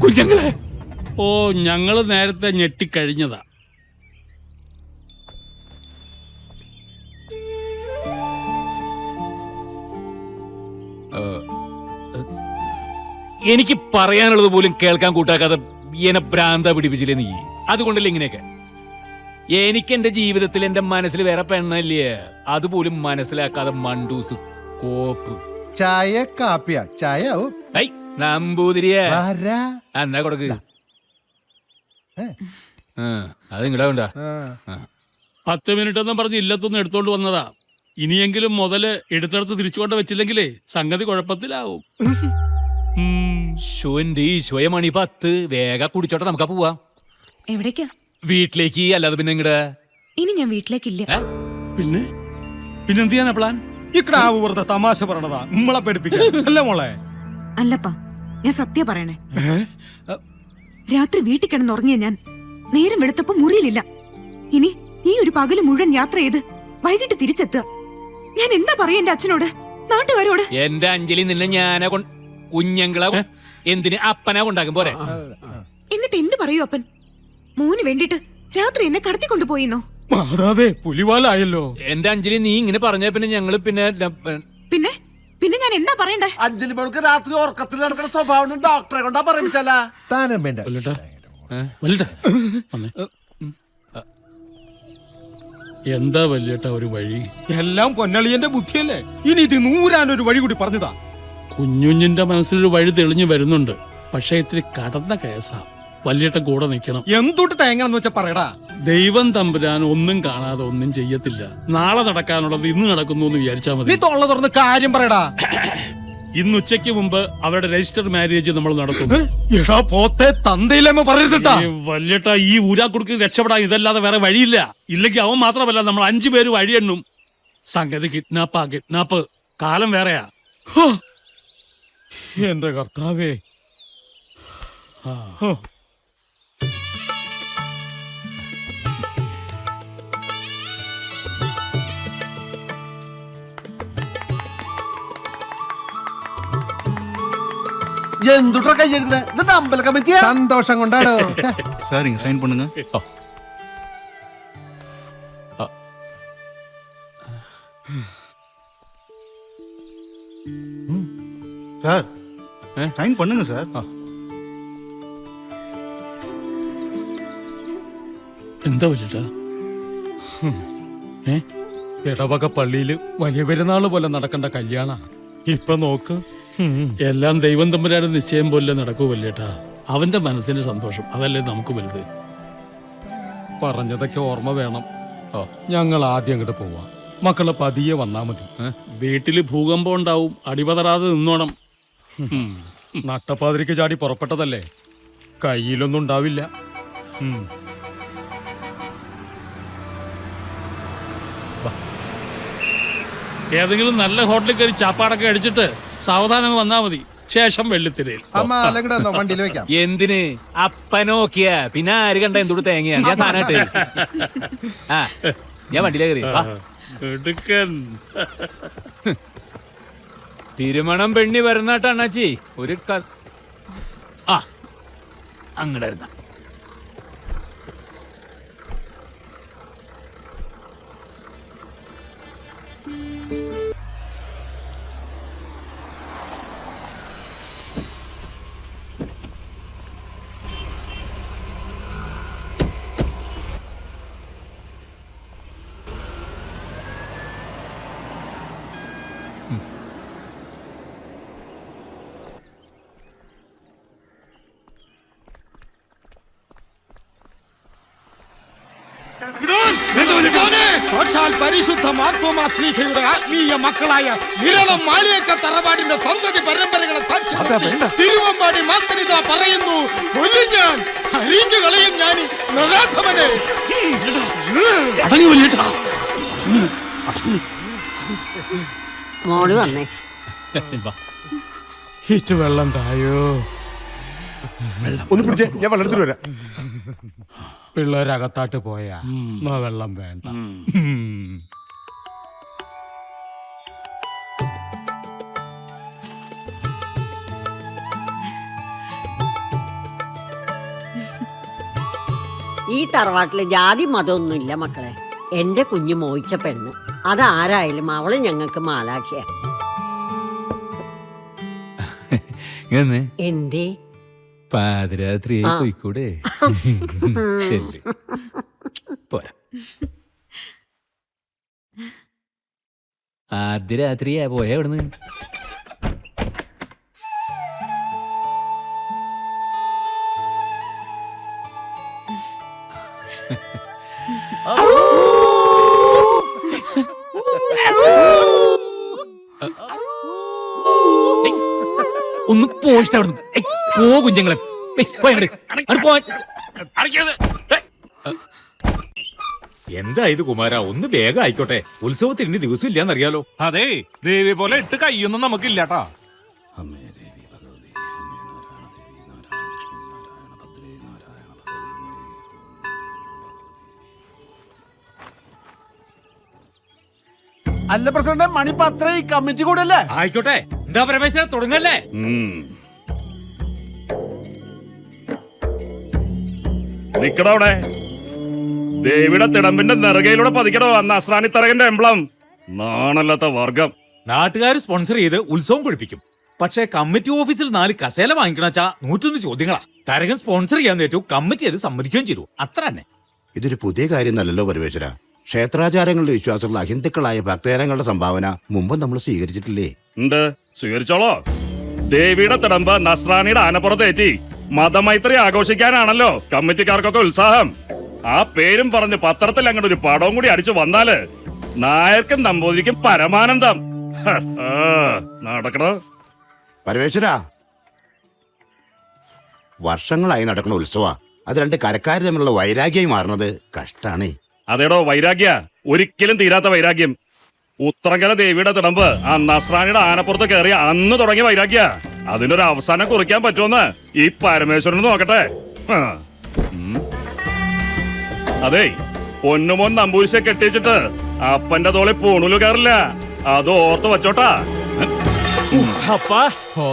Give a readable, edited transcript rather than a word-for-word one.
കുഞ്ഞങ്ങളെ. ഓ, ഞങ്ങള് നേരത്തെ ഞെട്ടിക്കഴിഞ്ഞതാ. എനിക്ക് പറയാനുള്ളത് പോലും കേൾക്കാൻ കൂട്ടാക്കാതെ എന്നെ ഭ്രാന്ത പിടിപ്പിച്ചില്ലേ നീ. അതുകൊണ്ടല്ലേ ഇങ്ങനെയൊക്കെ. എനിക്ക് എന്റെ ജീവിതത്തിൽ എന്റെ മനസ്സിൽ വേറെ പെണ്ണല്ലേ, അതുപോലും മനസ്സിലാക്കാതെ മണ്ടൂസ് കോപ്പ്. ചായ കാപ്പിയ ചായ നമ്പൂതിരിയെ എന്നാ കൊടുക്ക്. അത് ഇങ്ങടാ വേണ്ട. 10 മിനിറ്റ് എന്നും പറഞ്ഞ് ഇല്ലത്തൊന്നും എടുത്തോണ്ട് വന്നതാ. ഇനിയെങ്കിലും മുതല് എടുത്തെടുത്ത് തിരിച്ചുകൊണ്ട് വെച്ചില്ലെങ്കിലേ സംഗതി കുഴപ്പത്തിലാവും. സ്വയമണി 10. വേഗം കുടിച്ചോട്ടെ, നമുക്കാ പോവാ. എവിടേക്കാ? വീട്ടിലേക്ക്. അല്ലാതെ പിന്നെ ഇങ്ങടെ. ഇനി ഞാൻ വീട്ടിലേക്കില്ല. പിന്നെ പിന്നെന്ത് ചെയ്യാനാ പ്ലാൻ? ഇക്കടാവ് വെറുതെ തമാശ പറയണതാ, നമ്മളെ പേടിപ്പിക്കാൻ അല്ലേ മോളെ? അല്ലപ്പാ, ഞാൻ സത്യം പറയണേ. രാത്രി വീട്ടിൽ കിടന്നുറങ്ങിയ ഞാൻ നേരം വെളുത്തപ്പോ മുറിയിലില്ല. ഇനി ഈ ഒരു പകല് മുഴുവൻ യാത്ര ചെയ്ത് വൈകിട്ട് തിരിച്ചെത്തുക. ഞാൻ എന്താ പറയാ എന്റെ അച്ഛനോട്, നാട്ടുകാരോട്? എന്റെ അഞ്ജലി, നിന്നെ ഞാനാ കുഞ്ഞങ്ങളെ എന്തിന് അപ്പനാ കൊണ്ടാക്കും പോരെ. എന്നിട്ട് എന്ത് പറയൂ അപ്പൻ? മോന് വേണ്ടിട്ട് രാത്രി എന്നെ കടത്തിക്കൊണ്ടുപോയിന്നോ? മാതാവേ, പുലിവാലായല്ലോ. എന്റെ അഞ്ജലി, നീ ഇങ്ങനെ പറഞ്ഞ പിന്നെ ഞങ്ങള് പിന്നെ പിന്നെ പിന്നെ ഞാൻ എന്താ പറയണ്ടേ? അഞ്ജലി മോൾക്ക് രാത്രി ഉറക്കത്തിൽ നടക്കുന്ന സ്വഭാവം ഡോക്ടറെ കൊണ്ടാ പറയിപ്പിച്ചല്ല. താനും വേണ്ട. എന്താ വല്യേട്ട ഒരു വഴി? എല്ലാം പൊന്നളിയന്റെ ബുദ്ധിയല്ലേ. ഇനി ഇത് നൂരാനൊരു വഴി കൂടി പറഞ്ഞതാ. കുഞ്ഞുഞ്ഞിന്റെ മനസ്സിലൊരു വഴി തെളിഞ്ഞു വരുന്നുണ്ട്. പക്ഷെ ഇത്തിരി കടന്ന കേസാ. വല്യേട്ടൻ കൂടെ നിൽക്കണം. എന്തൊട്ട് തേങ്ങണെന്ന് വെച്ചാ പറയടാ. ദൈവം തമ്പുരാൻ ഒന്നും കാണാതെ ഒന്നും ചെയ്യത്തില്ല. നാളെ നടക്കാനുള്ളത് ഇന്ന് നടക്കുന്നു എന്ന് വിചാരിച്ചാ നീ മതി. തൊള്ള തുറന്ന് കാര്യം പറയടാ. ഇന്ന് ഉച്ചയ്ക്ക് മുമ്പ് അവരുടെ രജിസ്റ്റർ മാരേജ് നമ്മൾ നടത്തും. എടാ പോത്തെ, തന്തയിലമ്മ പറയരുതട്ടാ. വല്യേട്ട, ഈ ഊരാക്കുടുക്ക് രക്ഷപ്പെടാൻ ഇതല്ലാതെ വേറെ വഴിയില്ല. ഇല്ലെങ്കിൽ അവൻ മാത്രമല്ല, നമ്മൾ 5 പേര് വഴിയെണ്ണും. സംഗതി കിഡ്നാപ്പ്. കാലം വേറെയാ. എന്റെ കർത്താവേ. എന്തുട്ടാ കയ്യെടുക്കണേ? ഇത് അമ്പല കമ്മിറ്റിയാ. സന്തോഷം കൊണ്ടാടോ. சார் இங்க சைன் பண்ணுங்க. சார் சைன் பண்ணுங்க சார். എന്താ വല്യേട്ട? ഇടവക പള്ളിയില് വലിയ പെരുന്നാള് പോലെ നടക്കേണ്ട കല്യാണ ഇപ്പൊ നോക്ക്. എല്ലാം ദൈവം തമ്പുരാന്റെ നിശ്ചയം പോലെ നടക്കൂ വല്യേട്ടാ. അവന്റെ മനസ്സിന് സന്തോഷം, അതല്ലേ നമുക്ക് വലുത്. പറഞ്ഞതൊക്കെ ഓർമ്മ വേണം. ഞങ്ങൾ ആദ്യം അങ്ങോട്ട് പോവാ. മക്കള് പതിയെ വന്നാ മതി. വീട്ടില് ഭൂകമ്പം ഉണ്ടാവും, അടിപതറാതെ നിന്നോണം. നട്ടപ്പാതിരിക്ക് ചാടി പുറപ്പെട്ടതല്ലേ, കയ്യിലൊന്നും ഉണ്ടാവില്ല. ഏതെങ്കിലും നല്ല ഹോട്ടലിൽ കയറി ചാപ്പാടൊക്കെ അടിച്ചിട്ട് സാവധാനം വന്നാ മതി. ശേഷം വെള്ളിത്തിരയിൽ. വണ്ടിയിൽ വെക്കാം. എന്തിന്? അപ്പനോക്കിയ പിന്നെ ആര് കണ്ട എന്തൊരു തേങ്ങയാ. ഞാൻ സാധനമായിട്ട് ഞാൻ വണ്ടിയിലേ കയറി. എടുക്കൻ തിരുമണം പെണ്ണി വരുന്നാട്ട അണ്ണാച്ചി. ഒരു അങ്ങടായിരുന്ന പരിശുദ്ധ മാർത്തോമാ ശ്ലീഹയുടെ ആത്മീയ മക്കളായ നിരണം മാളിയേക്ക തറവാടിന്റെ സന്തതി പരമ്പരകളെ തിരുവമ്പാടി മാത്തനിത പറയുന്നു. ഞാൻ അരിഞ്ഞു കളയും ഞാൻ നരാധമനെ. മോള് വന്നേ. ഹിറ്റ് വെള്ളം തായോ. ഒന്ന് പിടിച്ചേ, ഞാൻ വെള്ളം എടുത്തിട്ട് വരാം. പിള്ളേരകത്താട്ട് പോയാ വെള്ളം വേണ്ട. ഈ തറവാട്ടില് ജാതി മതമൊന്നും ഇല്ല മക്കളെ. എന്റെ കുഞ്ഞു മോയിച്ച പെണ്ണ്, അതാരായാലും അവള് ഞങ്ങൾക്ക് മാലാഖിയ. എന്തേ പാതിരാത്രി പോയിക്കൂടെ? ശരി. പോരാ. ആദ്യ രാത്രിയാ പോയ ഇവിടുന്ന്. ഒന്ന് പോയിസ്റ്റ് അവിടുന്ന്. പോ കുഞ്ഞങ്ങളെ. എന്താ ഇത് കുമാര, ഒന്ന് വേഗം ആയിക്കോട്ടെ. ഉത്സവത്തിന് ഇനി ദിവസം ഇല്ലാന്നറിയാലോ. അതെ, ദേവി പോലെ 8 കൈയൊന്നും നമുക്കില്ലാട്ടാ. അല്ല പ്രസിഡന്റ്, മണിപ്പത്ര ഈ കമ്മിറ്റി കൂടല്ലേ? ആയിക്കോട്ടെ. എന്താ പരമേശ്വര, തുടങ്ങല്ലേ? നിക്കടവിടെ. ദേവിയുടെ തിടമ്പിന്റെ നെറുകയിലൂടെ പതിക്കടോ നസ്രാണി തരകന്റെ എംബ്ലം. നാണല്ലാത്ത വർഗം. നാട്ടുകാർ സ്പോൺസർ ചെയ്ത് ഉത്സവം കുഴിപ്പിക്കും. പക്ഷേ കമ്മിറ്റി ഓഫീസിൽ 4 കസേല വാങ്ങിക്കണച്ചാ 101 ചോദ്യങ്ങളാ. തരകൻ സ്പോൺസർ ചെയ്യാൻ ഏറ്റവും കമ്മിറ്റി അത് സമ്മതിക്കുകയും ചെയ്തു. അത്ര തന്നെ. ഇതൊരു പുതിയ കാര്യമൊന്നല്ലോ പരമേശ്വര. ക്ഷേത്രാചാരങ്ങളുടെ വിശ്വാസമുള്ള അഹിന്ദുക്കളായ ഭക്തജനങ്ങളുടെ സംഭാവന മുമ്പ് നമ്മൾ സ്വീകരിച്ചിട്ടില്ലേ? ഉണ്ട്, സ്വീകരിച്ചോളോ. ദേവിയുടെ തിടമ്പ് നസ്രാണിയുടെ ആനപ്പുറത്തേറ്റി മതമൈത്രി ആഘോഷിക്കാനാണല്ലോ കമ്മിറ്റിക്കാർക്കൊക്കെ ഉത്സാഹം. ആ പേരും പറഞ്ഞ് പത്രത്തിൽ അങ്ങോട്ട് ഒരു പടവും കൂടി അടിച്ചു വന്നാല് നായർക്കും നമ്പൂതിരിക്കും പരമാനന്ദം. നടക്കണോ പരമേശ്വര, വർഷങ്ങളായി നടക്കുന്ന ഉത്സവ. അത് 2 കരക്കാർ തമ്മിലുള്ള വൈരാഗ്യമായി മാറുന്നത് കഷ്ടാണേ. അതേടോ വൈരാഗ്യ, ഒരിക്കലും തീരാത്ത വൈരാഗ്യം. ഉത്രങ്കര ദേവിയുടെ തിടമ്പ് ആ നസ്രാണിയുടെ ആനപ്പുറത്ത് കയറിയ അന്ന് തുടങ്ങിയ വൈരാഗ്യ. അതിനൊരു അവസാനം കുറിക്കാൻ പറ്റുമെന്ന് ഈ പരമേശ്വരന് നോക്കട്ടെ. അതെ, പൊന്നുമോൻ നമ്പൂരിശെ കെട്ടിച്ചിട്ട് അപ്പന്റെ തോളി പൂണുലു കയറില്ല. അത് ഓർത്ത് വച്ചോട്ടാ. അപ്പാ ഓ